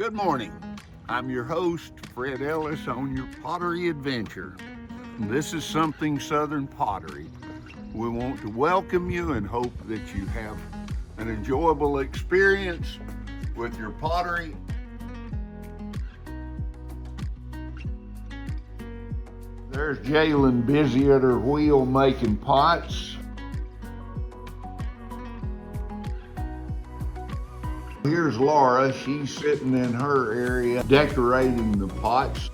Good morning. I'm your host, Fred Ellis, on your pottery adventure. This is Something Southern Pottery. We want to welcome you and hope that you have an enjoyable experience with your pottery. There's Jalen busy at her wheel making pots. Here's Laura, she's sitting in her area decorating the pots.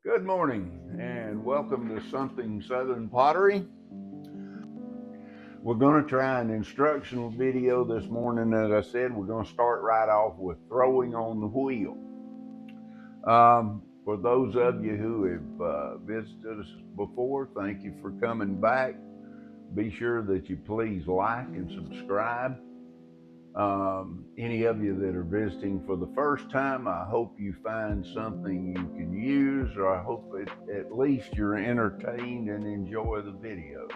Good morning and welcome to Something Southern Pottery. We're going to try an instructional video this morning. As I said, we're going to start right off with throwing on the wheel. For those of you who have visited us before, thank you for coming back. Be sure that you please like and subscribe. Any of you that are visiting for the first time, I hope you find something you can use, or I hope at least you're entertained and enjoy the videos.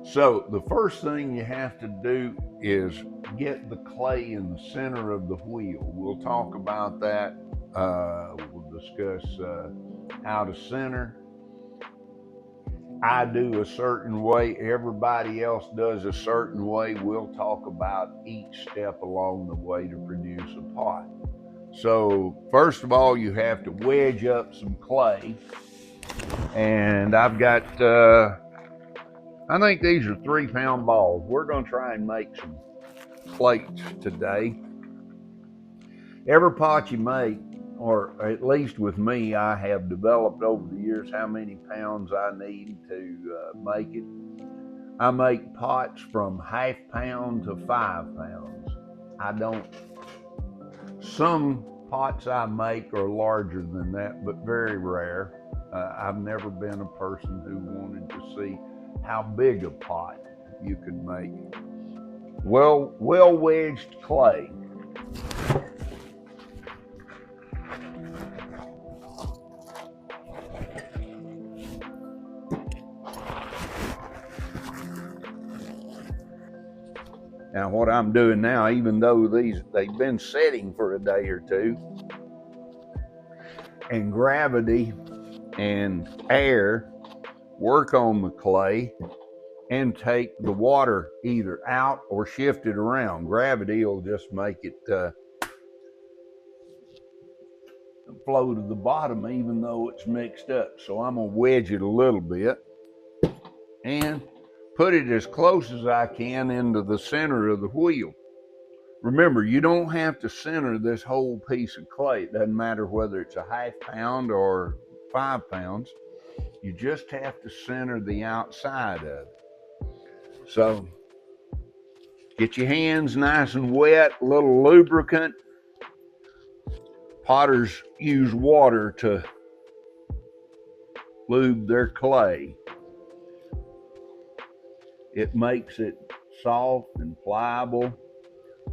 So the first thing you have to do is get the clay in the center of the wheel. We'll talk about that. We'll discuss how to center. I do a certain way, everybody else does a certain way. We'll talk about each step along the way to produce a pot. So first of all, you have to wedge up some clay. And I've got, I think these are 3-pound balls. We're going to try and make some plates today. Every pot you make, or at least with me, I have developed over the years how many pounds I need to make it. I make pots from 1/2 pound to 5 pounds. Some pots I make are larger than that, but very rare. I've never been a person who wanted to see how big a pot you could make. Well wedged clay. Now what I'm doing now, even though they've been setting for a day or two, and gravity and air work on the clay and take the water either out or shift it around. Gravity will just make it flow to the bottom even though it's mixed up. So I'm gonna wedge it a little bit and put it as close as I can into the center of the wheel. Remember, you don't have to center this whole piece of clay. It doesn't matter whether it's a 1/2 pound or 5 pounds. You just have to center the outside of it. So get your hands nice and wet, a little lubricant. Potters use water to lube their clay. It makes it soft and pliable.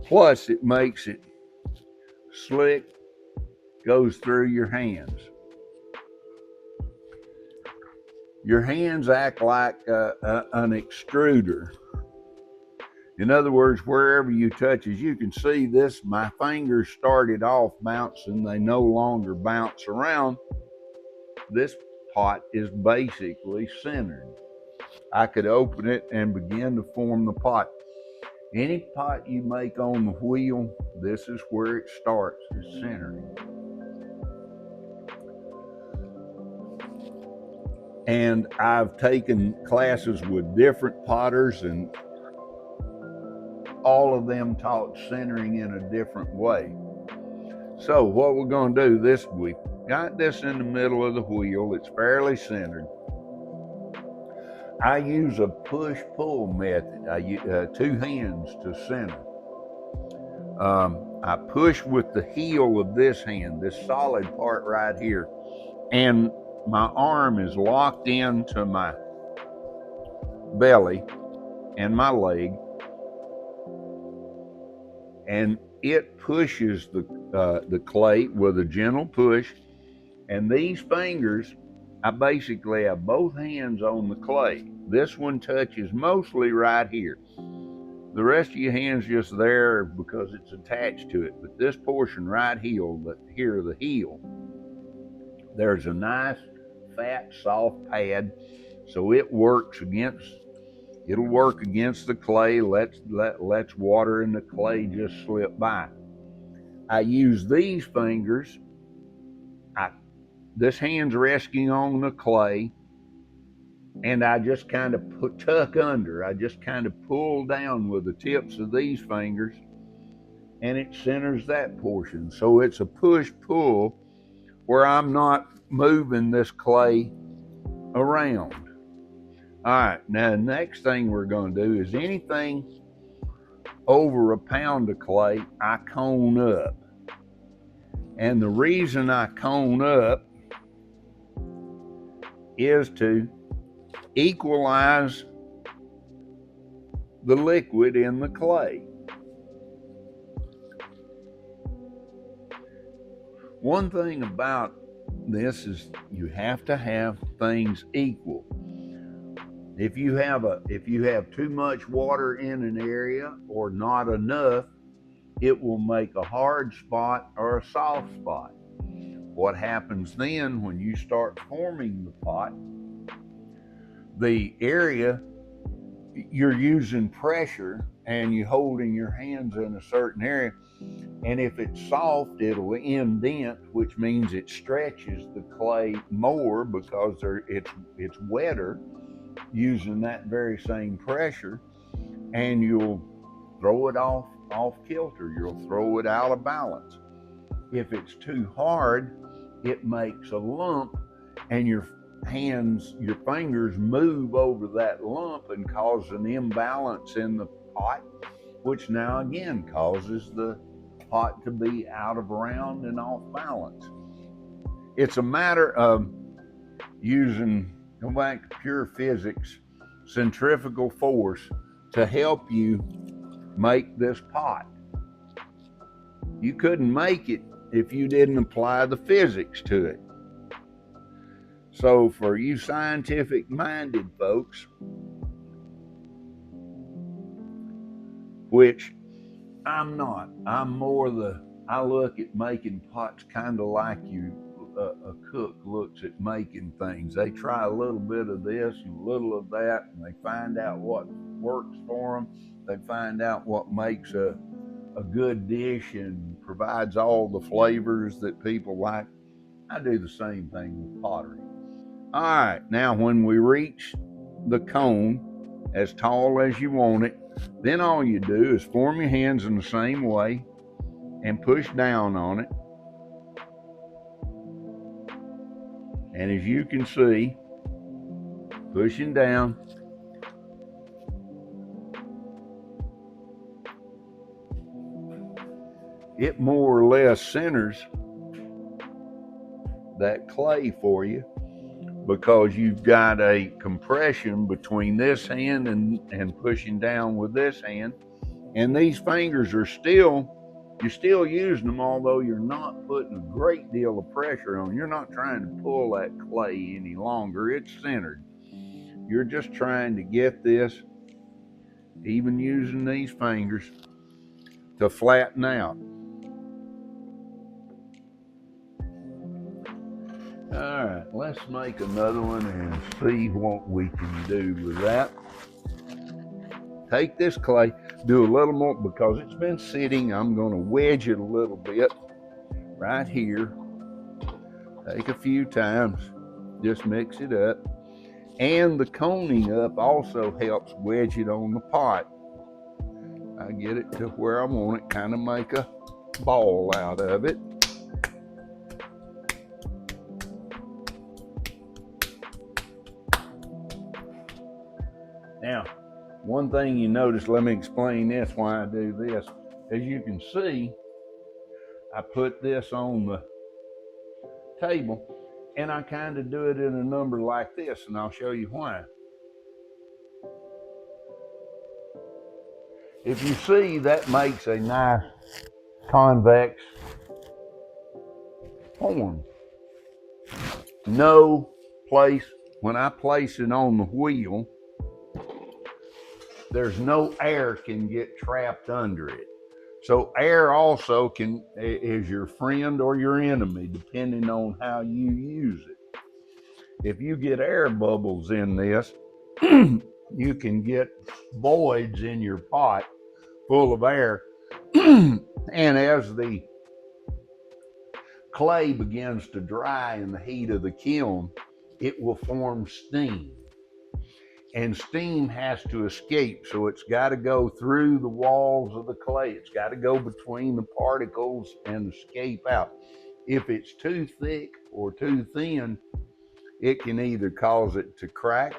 Plus, it makes it slick, goes through your hands. Your hands act like an extruder. In other words, wherever you touch, as you can see, my fingers started off bouncing. They no longer bounce around. This pot is basically centered. I could open it and begin to form the pot. Any pot you make on the wheel, this is where it starts, is centering. And I've taken classes with different potters, and all of them taught centering in a different way. So what we're going to do, we got this in the middle of the wheel. It's fairly centered. I use a push-pull method. I use 2 hands to center. I push with the heel of this hand, this solid part right here, and my arm is locked into my belly and my leg, and it pushes the clay with a gentle push. And these fingers, I basically have both hands on the clay. This one touches mostly right here. The rest of your hand's just there because it's attached to it. But this portion right here, the heel, there's a nice, fat, soft pad, so it'll work against the clay, lets water in the clay just slip by. I use these fingers, this hand's resting on the clay, and I just kind of tuck under. I just kind of pull down with the tips of these fingers, and it centers that portion. So it's a push-pull where I'm not moving this clay around. All right, now the next thing we're going to do is anything over a pound of clay, I cone up. And the reason I cone up is to equalize the liquid in the clay. One thing about this is you have to have things equal. If you have too much water in an area or not enough, it will make a hard spot or a soft spot. What happens then when you start forming the pot, the area, you're using pressure and you're holding your hands in a certain area, and if it's soft, it'll indent, which means it stretches the clay more because it's wetter using that very same pressure, and you'll throw it off kilter. You'll throw it out of balance. If it's too hard, it makes a lump, and your fingers move over that lump and cause an imbalance in the pot, which now again causes the pot to be out of round and off balance. It's a matter of using, go back to pure physics, centrifugal force to help you make this pot. You couldn't make it if you didn't apply the physics to it. So for you scientific-minded folks, which I'm not, I look at making pots kind of like a cook looks at making things. They try a little bit of this and a little of that, and they find out what works for them. They find out what makes a good dish and provides all the flavors that people like. I do the same thing with pottery. All right, now when we reach the cone as tall as you want it, then all you do is form your hands in the same way and push down on it. And as you can see, pushing down, it more or less centers that clay for you, because you've got a compression between this hand and pushing down with this hand. And these fingers are you're still using them, although you're not putting a great deal of pressure on. You're not trying to pull that clay any longer. It's centered. You're just trying to get this, even using these fingers, to flatten out. All right, let's make another one and see what we can do with that. Take this clay, do a little more, because it's been sitting, I'm going to wedge it a little bit right here. Take a few times, just mix it up. And the coning up also helps wedge it on the pot. I get it to where I want it, kind of make a ball out of it. Now, one thing you notice, let me explain this, why I do this. As you can see, I put this on the table, And I kind of do it in a number like this, and I'll show you why. If you see, that makes a nice convex form. No place, when I place it on the wheel, there's no air can get trapped under it. So air also is your friend or your enemy, depending on how you use it. If you get air bubbles in this, you can get voids in your pot full of air. And as the clay begins to dry in the heat of the kiln, it will form steam. And steam has to escape, so it's got to go through the walls of the clay. It's got to go between the particles and escape out. If it's too thick or too thin, it can either cause it to crack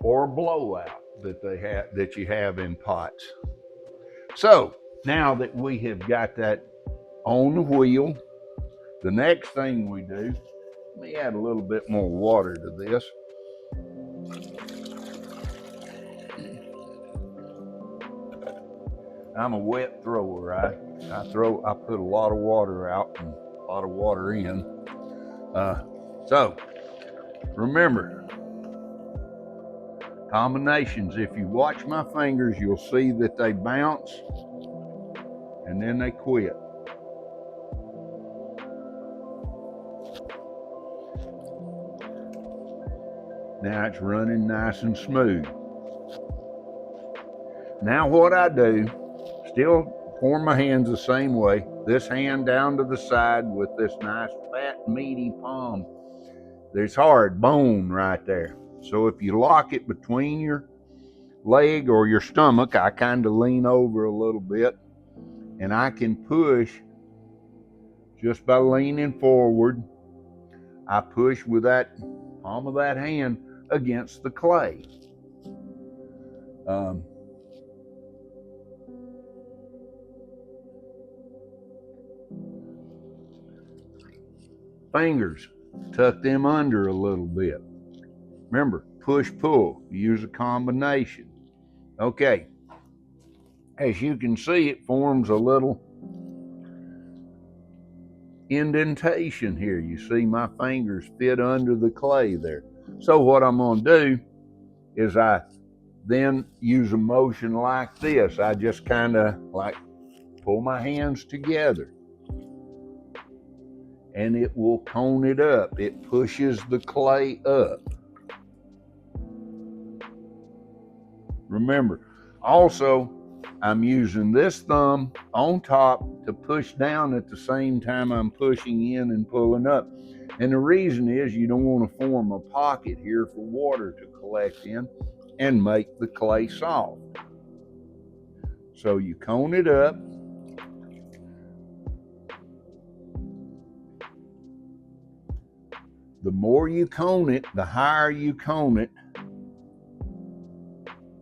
or blow out that you have in pots. So now that we have got that on the wheel, the next thing we do, let me add a little bit more water to this. I'm a wet thrower. I put a lot of water out and a lot of water in. So remember, combinations. If you watch my fingers, you'll see that they bounce and then they quit. Now it's running nice and smooth. Now what I do, still form my hands the same way. This hand down to the side with this nice fat meaty palm. There's hard bone right there. So if you lock it between your leg or your stomach, I kind of lean over a little bit and I can push just by leaning forward. I push with that palm of that hand against the clay. Fingers, tuck them under a little bit. Remember, push, pull, use a combination. Okay, as you can see, it forms a little indentation here. You see my fingers fit under the clay there. So what I'm going to do is I then use a motion like this. I just kind of like pull my hands together and it will cone it up. It pushes the clay up. Remember, also, I'm using this thumb on top to push down at the same time I'm pushing in and pulling up. And the reason is you don't want to form a pocket here for water to collect in and make the clay soft. So you cone it up. The more you cone it, the higher you cone it,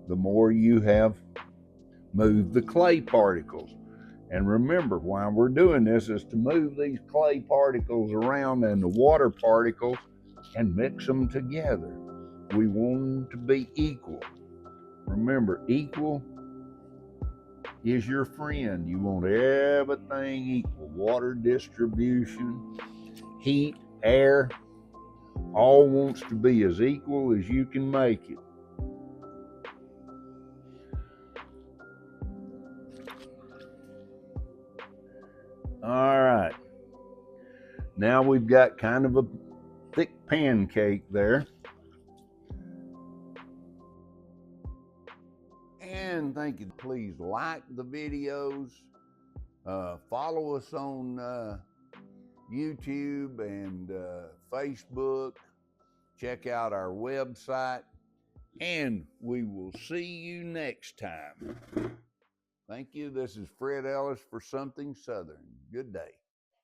the more you have moved the clay particles. And remember, why we're doing this is to move these clay particles around and the water particles and mix them together. We want them to be equal. Remember, equal is your friend. You want everything equal. Water distribution, heat, air, all wants to be as equal as you can make it. All right. Now we've got kind of a thick pancake there. And thank you. Please like the videos. Follow us on YouTube and Facebook. Check out our website. And we will see you next time. Thank you. This is Fred Ellis for Something Southern. Good day.